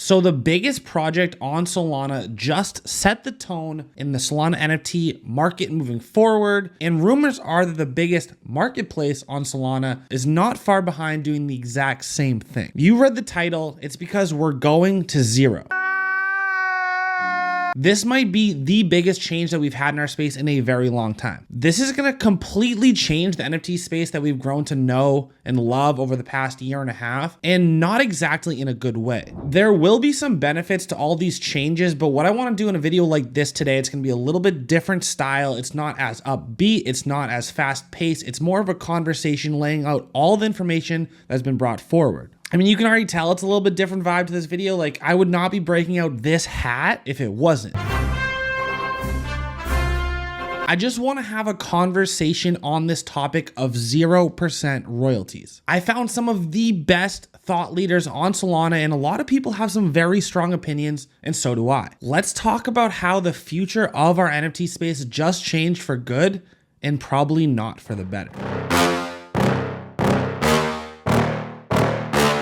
So the biggest project on Solana just set the tone in the Solana NFT market moving forward. And rumors are that the biggest marketplace on Solana is not far behind doing the exact same thing. You read the title, it's because we're going to zero. This might be the biggest change that we've had in our space in a very long time. This is going to completely change the NFT space that we've grown to know and love over the past year and a half, and not exactly in a good way. There will be some benefits to all these changes, but what I want to do in a video like this today, it's going to be a little bit different style. It's not as upbeat. It's not as fast paced. It's more of a conversation laying out all the information that's been brought forward. I mean, you can already tell it's a little bit different vibe to this video. Like, I would not be breaking out this hat if it wasn't. I just want to have a conversation on this topic of 0% royalties. I found some of the best thought leaders on Solana, and a lot of people have some very strong opinions, and so do I. Let's talk about how the future of our NFT space just changed for good and probably not for the better.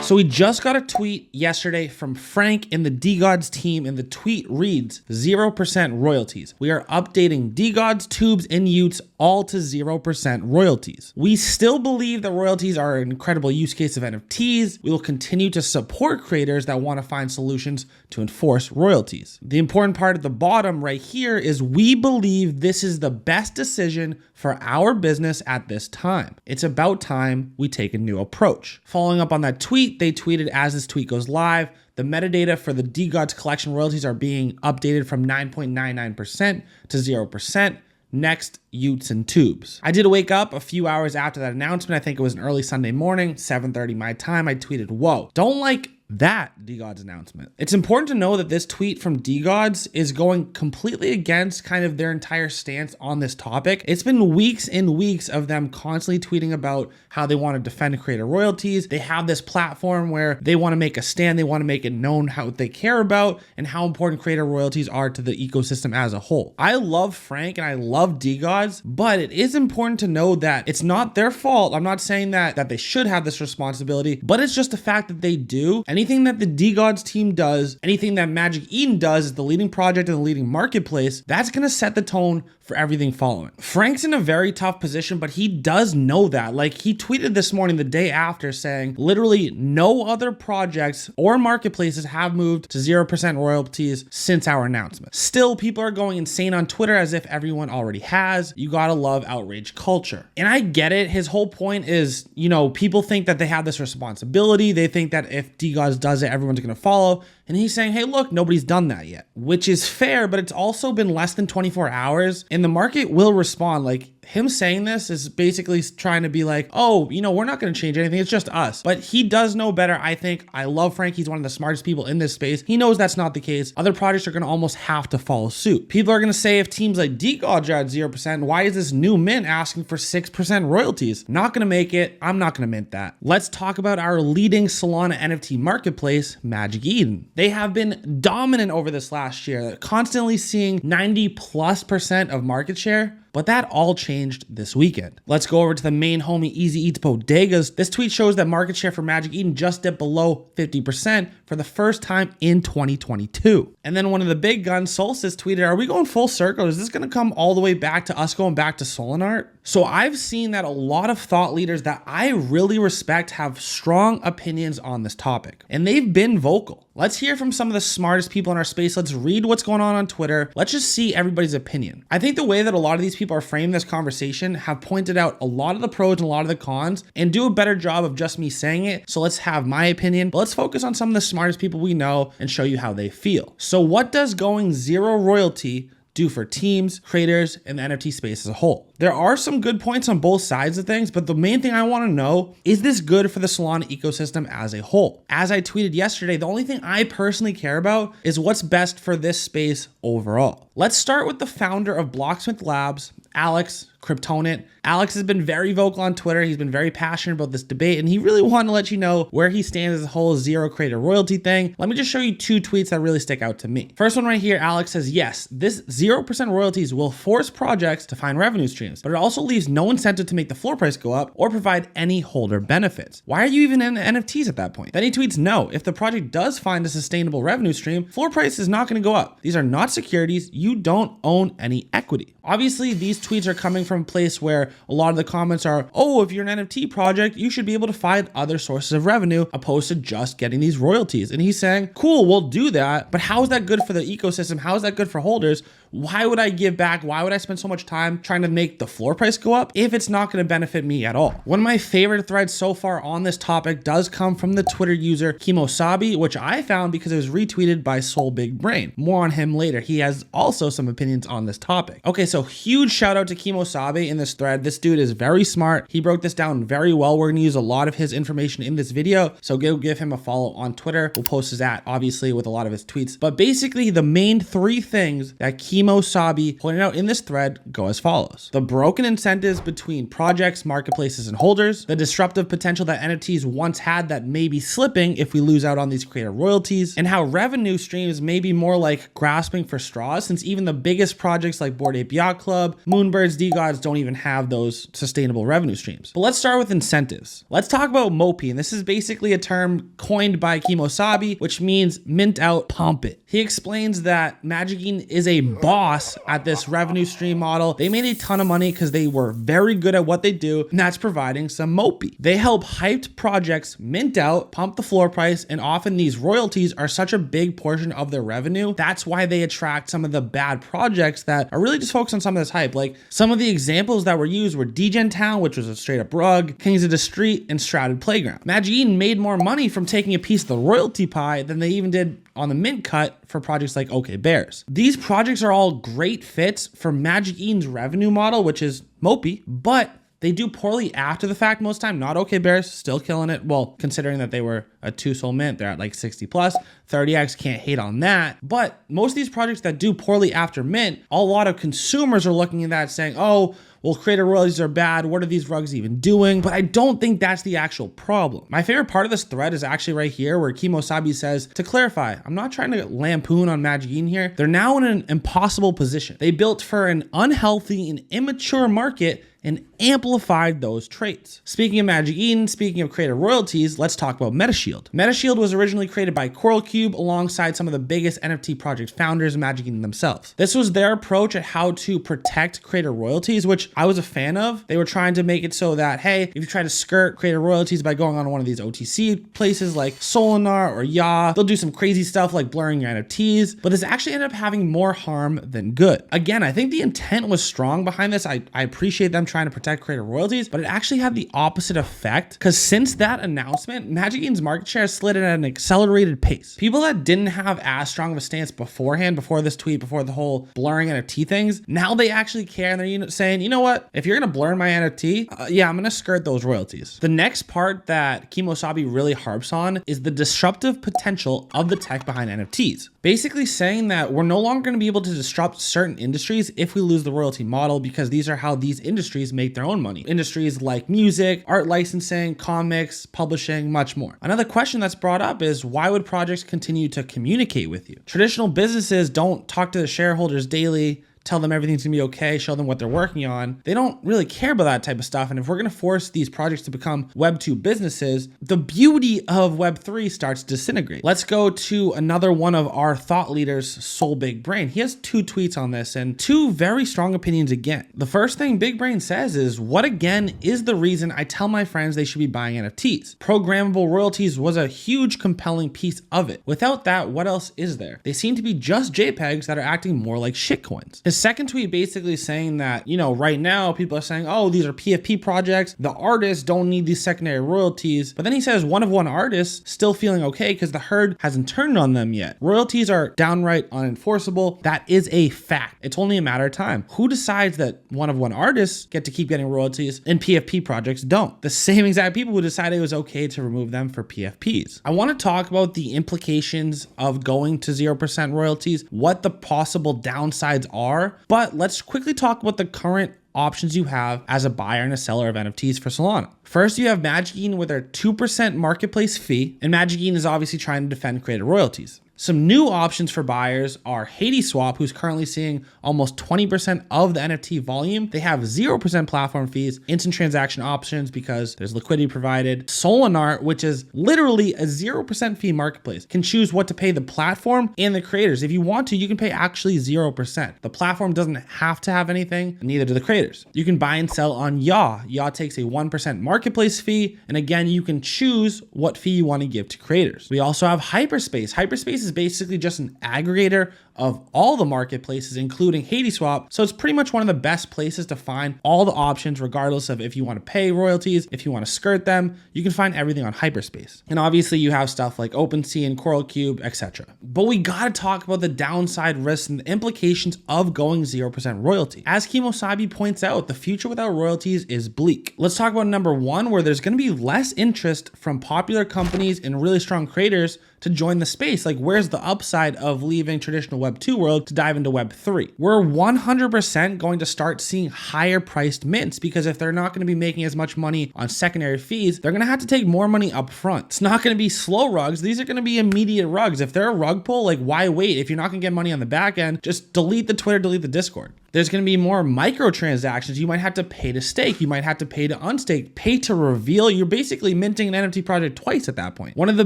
So we just got a tweet yesterday from Frank and the DeGods team, and the tweet reads 0% royalties. We are updating DeGods, tubes, and Utes all to 0% royalties. We still believe that royalties are an incredible use case of NFTs. We will continue to support creators that want to find solutions to enforce royalties. The important part at the bottom right here is we believe this is the best decision for our business at this time. It's about time we take a new approach. Following up on that tweet, they tweeted, as this tweet goes live, the metadata for the DeGods collection royalties are being updated from 9.99% to 0%. Next, Utes and tubes. I did wake up a few hours after that announcement. I think it was an early Sunday morning, 7:30 my time. I tweeted, whoa, don't like that DeGods announcement. It's important to know that this tweet from DeGods is going completely against kind of their entire stance on this topic. It's been weeks and weeks of them constantly tweeting about how they want to defend creator royalties. They have this platform where they want to make a stand. They want to make it known how they care about and how important creator royalties are to the ecosystem as a whole. I love Frank and I love DeGods, but it is important to know that it's not their fault. I'm not saying that they should have this responsibility, but it's just the fact that they do. Anything that the DeGods team does, anything that Magic Eden does as the leading project and the leading marketplace, that's going to set the tone for everything following. Frank's in a very tough position, but he does know that. Like, he tweeted this morning, the day after, saying literally no other projects or marketplaces have moved to 0% royalties since our announcement. Still, people are going insane on Twitter as if everyone already has. You gotta love outrage culture. And I get it. His whole point is, you know, people think that they have this responsibility. They think that if DeGods does it, everyone's gonna follow. And he's saying, hey, look, nobody's done that yet, which is fair, but it's also been less than 24 hours and the market will respond. Like, him saying this is basically trying to be like, oh, you know, we're not going to change anything. It's just us. But he does know better, I think. I love Frank. He's one of the smartest people in this space. He knows that's not the case. Other projects are going to almost have to follow suit. People are going to say, if teams like DeGods are at 0%, why is this new mint asking for 6% royalties? Not going to make it. I'm not going to mint that. Let's talk about our leading Solana NFT marketplace, Magic Eden. They have been dominant over this last year, constantly seeing 90+% of market share. But that all changed this weekend. Let's go over to the main homie EasyEatsBodega's. This tweet shows that market share for Magic Eden just dipped below 50% for the first time in 2022. And then one of the big guns, Solstice, tweeted, are we going full circle? Is this going to come all the way back to us going back to Solanart? So I've seen that a lot of thought leaders that I really respect have strong opinions on this topic, and they've been vocal. Let's hear from some of the smartest people in our space. Let's read what's going on Twitter. Let's just see everybody's opinion. I think the way that a lot of these people are framing this conversation have pointed out a lot of the pros and a lot of the cons and do a better job of just me saying it. So let's have my opinion, but let's focus on some of the smartest people we know and show you how they feel. So what does going zero royalty do for teams, creators, and the NFT space as a whole? There are some good points on both sides of things, but the main thing I want to know, is this good for the Solana ecosystem as a whole? As I tweeted yesterday, the only thing I personally care about is what's best for this space overall. Let's start with the founder of Blocksmith Labs, Alex, Kryptonit. Alex has been very vocal on Twitter. He's been very passionate about this debate, and he really wanted to let you know where he stands as the whole zero creator royalty thing. Let me just show you two tweets that really stick out to me. First one right here, Alex says, yes, this 0% royalties will force projects to find revenue streams, but it also leaves no incentive to make the floor price go up or provide any holder benefits. Why are you even in NFTs at that point? Then he tweets, no, if the project does find a sustainable revenue stream, floor price is not going to go up. These are not securities. You don't own any equity. Obviously, these tweets are coming from a place where a lot of the comments are, oh, if you're an NFT project, you should be able to find other sources of revenue opposed to just getting these royalties. And he's saying, cool, we'll do that. But how is that good for the ecosystem? How is that good for holders? Why would I give back? Why would I spend so much time trying to make the floor price go up if it's not going to benefit me at all? One of my favorite threads so far on this topic does come from the Twitter user Kimosabi, which I found because it was retweeted by SoulBigBrain. More on him later. He has also some opinions on this topic. Okay, so huge shout out to Kimosabi in this thread. This dude is very smart. He broke this down very well. We're going to use a lot of his information in this video, so go give him a follow on Twitter. We'll post his obviously with a lot of his tweets. But basically, the main three things that Kimosabi pointed out in this thread go as follows. The broken incentives between projects, marketplaces, and holders, the disruptive potential that NFTs once had that may be slipping if we lose out on these creator royalties, and how revenue streams may be more like grasping for straws, since even the biggest projects like Bored Ape Yacht Club, Moonbirds, DeGods don't even have those sustainable revenue streams. But let's start with incentives. Let's talk about MOPI, and this is basically a term coined by Kimosabi, which means mint out, pump it. He explains that Magic Eden is a boss at this revenue stream model. They made a ton of money because they were very good at what they do, and that's providing some MOPI. They help hyped projects mint out, pump the floor price, and often these royalties are such a big portion of their revenue. That's why they attract some of the bad projects that are really just focused on some of this hype. Like some of the examples that were used were Degen Town, which was a straight up rug, Kings of the Street, and Shrouded Playground. Magic Eden made more money from taking a piece of the royalty pie than they even did on the mint cut for projects like OK Bears. These projects are all great fits for Magic Eden's revenue model, which is MOPI, but they do poorly after the fact most time. Not OK Bears, still killing it. Well, considering that they were a 2-sol mint, they're at like 60 plus, 30x, can't hate on that. But most of these projects that do poorly after mint, a lot of consumers are looking at that saying, oh, well, creator royalties are bad. What are these rugs even doing? But I don't think that's the actual problem. My favorite part of this thread is actually right here where Kimosabi says, to clarify, I'm not trying to lampoon on Magic Eden here. They're now in an impossible position. They built for an unhealthy and immature market and amplified those traits. Speaking of Magic Eden, speaking of creator royalties, let's talk about MetaShield. MetaShield was originally created by Coral Cube alongside some of the biggest NFT project founders of Magic Eden themselves. This was their approach at how to protect creator royalties, which I was a fan of. They were trying to make it so that, hey, if you try to skirt creator royalties by going on one of these OTC places like Solana or YA, they'll do some crazy stuff like blurring your NFTs, but this actually ended up having more harm than good. Again, I think the intent was strong behind this. I appreciate them trying to protect creator royalties, but it actually had the opposite effect because since that announcement, Magic Eden's market share slid at an accelerated pace. People that didn't have as strong of a stance beforehand, before this tweet, before the whole blurring NFT things, now they actually care and they're saying, you know what, if you're gonna blur my NFT, yeah, I'm gonna skirt those royalties. The next part that Kimosabi really harps on is the disruptive potential of the tech behind NFTs. Basically saying that we're no longer gonna be able to disrupt certain industries if we lose the royalty model because these are how these industries make their own money. Industries like music, art licensing, comics, publishing, much more. Another question that's brought up is why would projects continue to communicate with you? Traditional businesses don't talk to the shareholders daily, tell them everything's gonna be okay, show them what they're working on. They don't really care about that type of stuff. And if we're gonna force these projects to become Web 2 businesses, the beauty of Web 3 starts to disintegrate. Let's go to another one of our thought leaders, SoulBigBrain. He has two tweets on this and two very strong opinions again. The first thing Big Brain says is, what again is the reason I tell my friends they should be buying NFTs? Programmable royalties was a huge compelling piece of it. Without that, what else is there? They seem to be just JPEGs that are acting more like shitcoins. His second tweet basically saying that, right now people are saying, oh, these are PFP projects. The artists don't need these secondary royalties. But then he says one of one artists still feeling okay because the herd hasn't turned on them yet. Royalties are downright unenforceable. That is a fact. It's only a matter of time. Who decides that one of one artists get to keep getting royalties and PFP projects don't? The same exact people who decided it was okay to remove them for PFPs. I want to talk about the implications of going to 0% royalties, what the possible downsides are. But let's quickly talk about the current options you have as a buyer and a seller of NFTs for Solana. First, you have MagicEn with their 2% marketplace fee, and MagicEn is obviously trying to defend creator royalties. Some new options for buyers are HadesSwap, who's currently seeing almost 20% of the NFT volume. They have 0% platform fees, instant transaction options because there's liquidity provided. Solana, which is literally a 0% fee marketplace, can choose what to pay the platform and the creators. If you want to, you can pay actually 0%. The platform doesn't have to have anything, neither do the creators. You can buy and sell on YA. YA takes a 1% marketplace fee, and again, you can choose what fee you want to give to creators. We also have Hyperspace. Hyperspace is basically just an aggregator of all the marketplaces, including HadesSwap. So it's pretty much one of the best places to find all the options, regardless of if you want to pay royalties, if you want to skirt them, you can find everything on Hyperspace. And obviously you have stuff like OpenSea and CoralCube, etc. But we got to talk about the downside risks and the implications of going 0% royalty. As Kimosabi points out, the future without royalties is bleak. Let's talk about number one, where there's going to be less interest from popular companies and really strong creators to join the space. Like, where's the upside of leaving traditional Web 2 world to dive into Web 3? We're 100% going to start seeing higher priced mints, because if they're not going to be making as much money on secondary fees, they're going to have to take more money up front. It's not going to be slow rugs. These are going to be immediate rugs. If they're a rug pull, like, why wait? If you're not going to get money on the back end, just delete the Twitter, delete the Discord. There's going to be more microtransactions. You might have to pay to stake. You might have to pay to unstake, pay to reveal. You're basically minting an NFT project twice at that point. One of the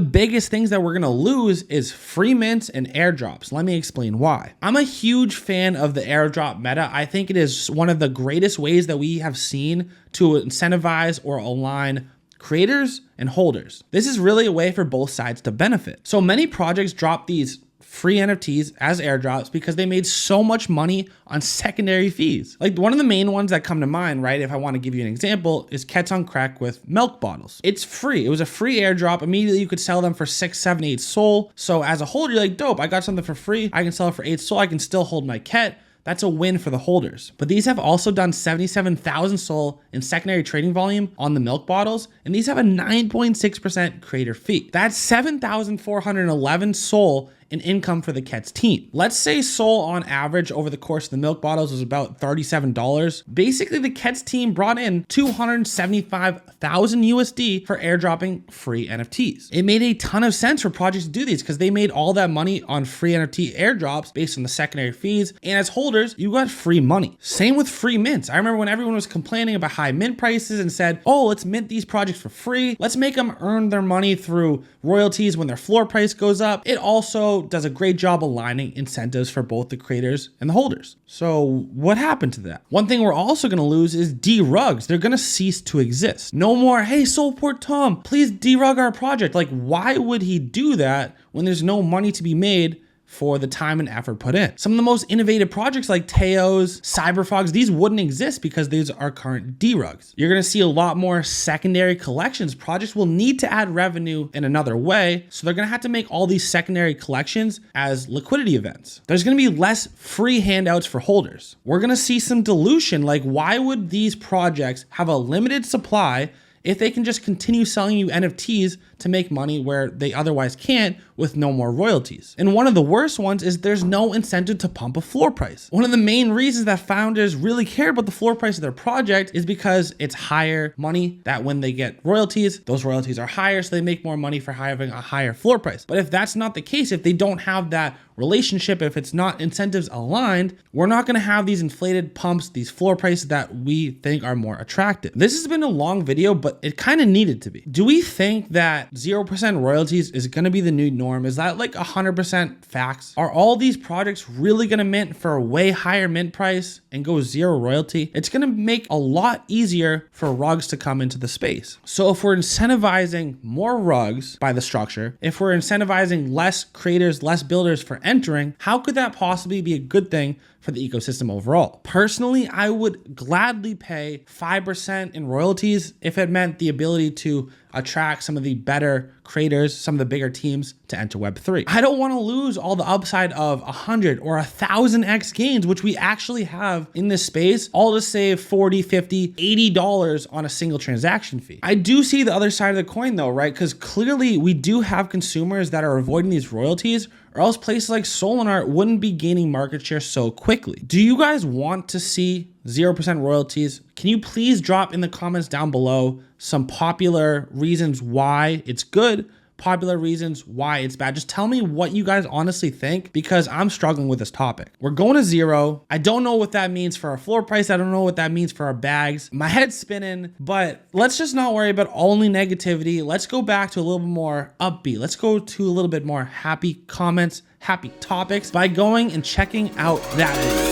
biggest things that we're going to lose is free mints and airdrops. Let me explain why. I'm a huge fan of the airdrop meta. I think it is one of the greatest ways that we have seen to incentivize or align creators and holders. This is really a way for both sides to benefit. So many projects drop these free NFTs as airdrops because they made so much money on secondary fees. Like, one of the main ones that come to mind, right, if I want to give you an example, is Cats on Crack with milk bottles. It's free. It was a free airdrop. Immediately you could sell them for 6, 7, 8 SOL. So as a holder, you're like, dope, I got something for free. I can sell it for 8 SOL. I can still hold my cat. That's a win for the holders. But these have also done 77,000 SOL in secondary trading volume on the milk bottles, and these have a 9.6% creator fee. That's 7,411 SOL in income for the Kets team. Let's say SOL on average over the course of the milk bottles was about $37. Basically, the Kets team brought in 275,000 USD for airdropping free NFTs. It made a ton of sense for projects to do these because they made all that money on free NFT airdrops based on the secondary fees. And as holders, you got free money. Same with free mints. I remember when everyone was complaining about high mint prices and said, oh, let's mint these projects for free. Let's make them earn their money through royalties when their floor price goes up. It also does a great job aligning incentives for both the creators and the holders. So what happened to that? One thing we're also going to lose is derugs. They're going to cease to exist. No more, hey, Soulport Tom, please derug our project. Like, why would he do that when there's no money to be made for the time and effort put in? Some of the most innovative projects like Teos, Cyberfogs, these wouldn't exist because these are current derugs. You're gonna see a lot more secondary collections. Projects will need to add revenue in another way, so they're gonna have to make all these secondary collections as liquidity events. There's gonna be less free handouts for holders. We're gonna see some dilution. Like, why would these projects have a limited supply if they can just continue selling you NFTs to make money where they otherwise can't with no more royalties? And one of the worst ones is there's no incentive to pump a floor price. One of the main reasons that founders really care about the floor price of their project is because it's higher money, that when they get royalties, those royalties are higher, so they make more money for having a higher floor price. But if that's not the case, if they don't have that relationship, if it's not incentives aligned, we're not going to have these inflated pumps, these floor prices that we think are more attractive. This has been a long video, but it kind of needed to be. Do we think that 0% royalties is going to be the new norm? Is that like 100% facts? Are all these projects really going to mint for a way higher mint price and go zero royalty? It's going to make a lot easier for rugs to come into the space. So if we're incentivizing more rugs by the structure, if we're incentivizing less creators, less builders for entering, how could that possibly be a good thing for the ecosystem overall? Personally, I would gladly pay 5% in royalties if it meant the ability to attract some of the better creators, some of the bigger teams to enter Web3. I don't want to lose all the upside of 100 or 1,000x gains, which we actually have in this space, all to save $40, $50, $80 on a single transaction fee. I do see the other side of the coin though, right? Because clearly we do have consumers that are avoiding these royalties, or else places like Solana wouldn't be gaining market share so quickly. Do you guys want to see 0% royalties? Can you please drop in the comments down below some popular reasons why it's good, popular reasons why it's bad? Just tell me what you guys honestly think, because I'm struggling with this topic. We're going to 0. I don't know what that means for our floor price. I don't know what that means for our bags. My head's spinning, but let's just not worry about only negativity. Let's go back to a little bit more upbeat. Let's go to a little bit more happy comments, happy topics by going and checking out that video.